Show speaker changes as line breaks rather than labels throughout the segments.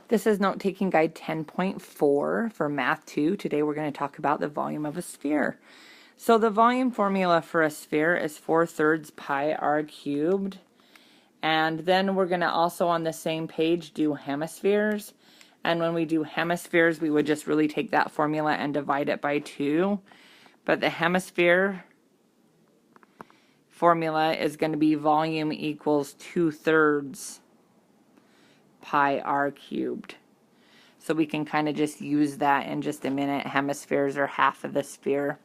This is Note Taking Guide 10.4 for Math 2. Today we're going to talk about the volume of a sphere. So the volume formula for a sphere is 4/3 pi r cubed. And then we're going to also on the same page do hemispheres. And when we do hemispheres, we would just really take that formula and divide it by 2. But the hemisphere formula is going to be volume equals 2/3 pi r cubed. So we can kind of just use that in just a minute. Hemispheres are half of the sphere.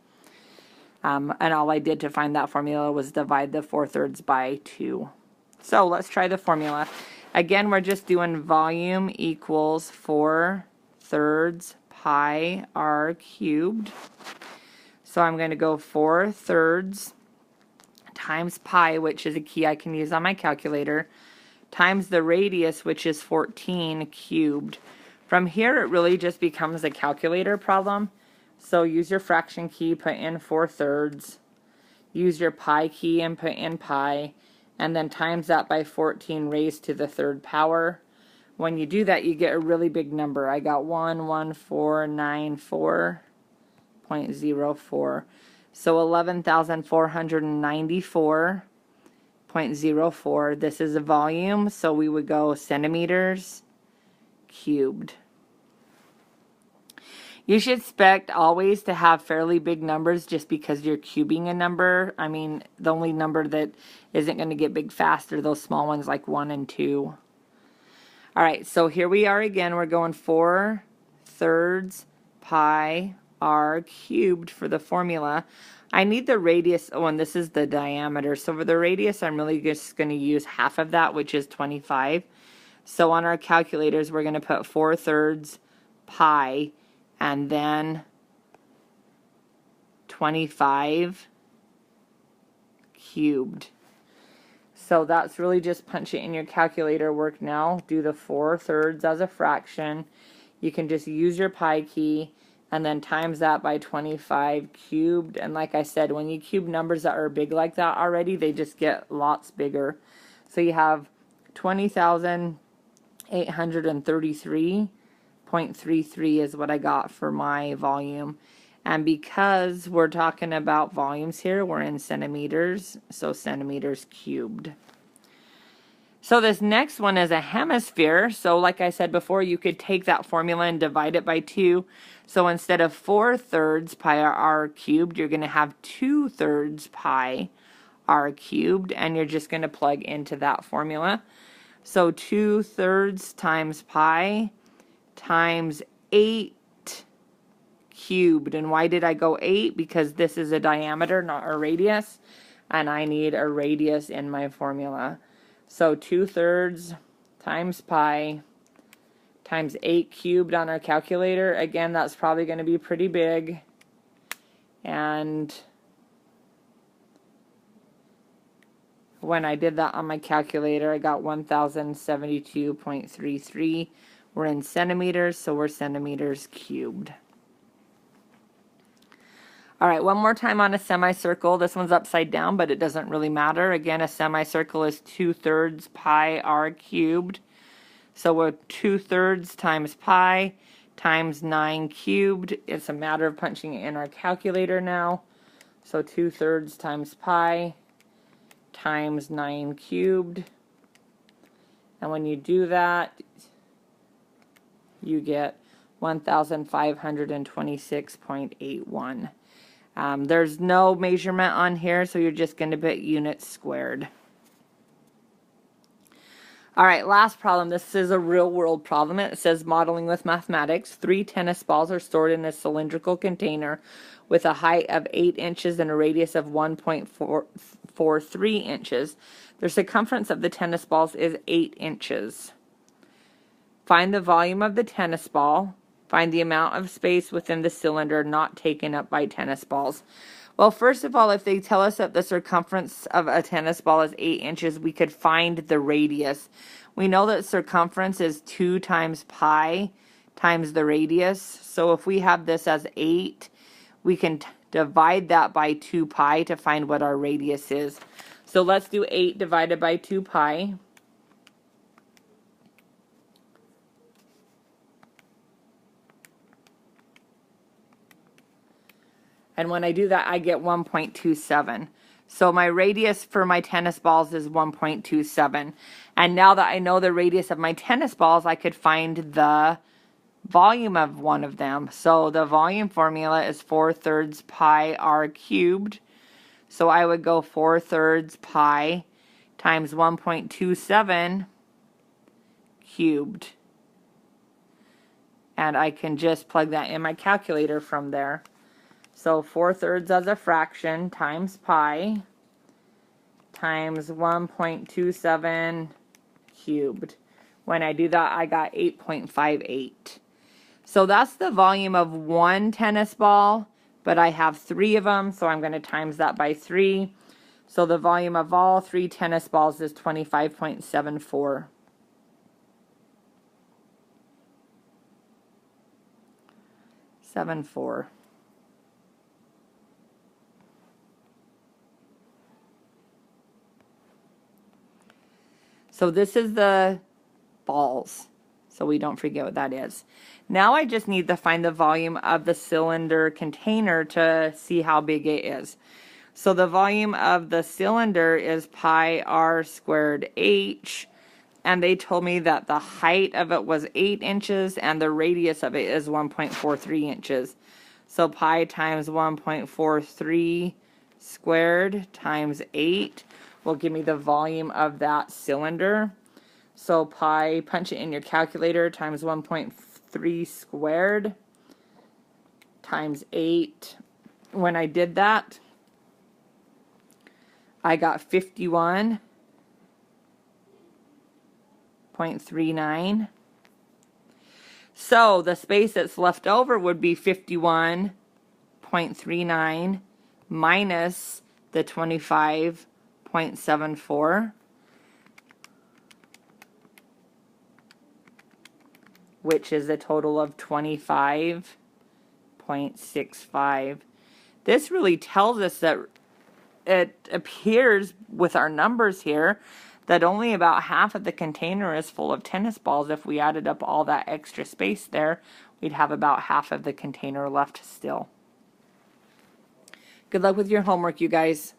And all I did to find that formula was divide the 4/3 by 2. So let's try the formula. Again, we're just doing volume equals 4/3 pi r cubed. So I'm going to go 4/3 times pi, which is a key I can use on my calculator, times the radius, which is 14 cubed. From here, it really just becomes a calculator problem. So use your fraction key, put in 4/3. Use your pi key and put in pi. And then times that by 14 raised to the 3rd power. When you do that, you get a really big number. I got 11494.04. So 11,494.04. This is a volume, so we would go centimeters cubed. You should expect always to have fairly big numbers just because you're cubing a number. I mean, the only number that isn't going to get big fast are those small ones like 1 and 2. All right, so here we are again. We're going 4/3 pi r cubed for the formula. I need the radius. Oh, and this is the diameter. So for the radius, I'm really just going to use half of that, which is 25. So on our calculators, we're going to put 4/3 pi and then 25 cubed. So that's really just punch it in your calculator work now. Do the 4/3 as a fraction. You can just use your pi key and then times that by 25 cubed. And like I said, when you cube numbers that are big like that already, they just get lots bigger. So you have 20,833.33 is what I got for my volume. And because we're talking about volumes here, we're in centimeters, so centimeters cubed. So this next one is a hemisphere. So like I said before, you could take that formula and divide it by 2. So instead of 4/3 pi r cubed, you're going to have 2/3 pi r cubed, and you're just going to plug into that formula. So 2/3 times pi times 8 cubed. And why did I go 8? Because this is a diameter, not a radius, and I need a radius in my formula. So 2/3 times pi times 8 cubed on our calculator. Again, that's probably going to be pretty big. And when I did that on my calculator, I got 1,072.33. We're in centimeters, so we're centimeters cubed. All right, one more time on a semicircle. This one's upside down, but it doesn't really matter. Again, a semicircle is 2/3 pi r cubed. So we're 2/3 times pi times 9 cubed. It's a matter of punching it in our calculator now. So 2/3 times pi times 9 cubed. And when you do that, you get 1,526.81. There's no measurement on here, so you're just going to put units squared. All right, last problem. This is a real-world problem. It says modeling with mathematics. 3 tennis balls are stored in a cylindrical container with a height of 8 inches and a radius of 1.43 inches. The circumference of the tennis balls is 8 inches. Find the volume of the tennis ball. Find the amount of space within the cylinder not taken up by tennis balls. Well, first of all, if they tell us that the circumference of a tennis ball is 8 inches, we could find the radius. We know that circumference is 2 times pi times the radius. So if we have this as 8, we can divide that by 2 pi to find what our radius is. So let's do 8 divided by 2 pi. And when I do that, I get 1.27. So my radius for my tennis balls is 1.27. And now that I know the radius of my tennis balls, I could find the volume of one of them. So the volume formula is 4/3 pi r cubed. So I would go 4/3 pi times 1.27 cubed. And I can just plug that in my calculator from there. So 4/3 as a fraction times pi times 1.27 cubed. When I do that, I got 8.58. So that's the volume of one tennis ball, but I have 3 of them, so I'm going to times that by 3. So the volume of all 3 tennis balls is 25.74. So this is the balls, so we don't forget what that is. Now I just need to find the volume of the cylinder container to see how big it is. So the volume of the cylinder is pi r squared h, and they told me that the height of it was 8 inches and the radius of it is 1.43 inches. So pi times 1.43 squared times 8 will give me the volume of that cylinder. So pi, punch it in your calculator, times 1.3 squared times 8. When I did that, I got 51.39. So the space that's left over would be 51.39 minus the 25.74, which is a total of 25.65. This really tells us that it appears with our numbers here that only about half of the container is full of tennis balls. If we added up all that extra space there, we'd have about half of the container left still. Good luck with your homework, you guys.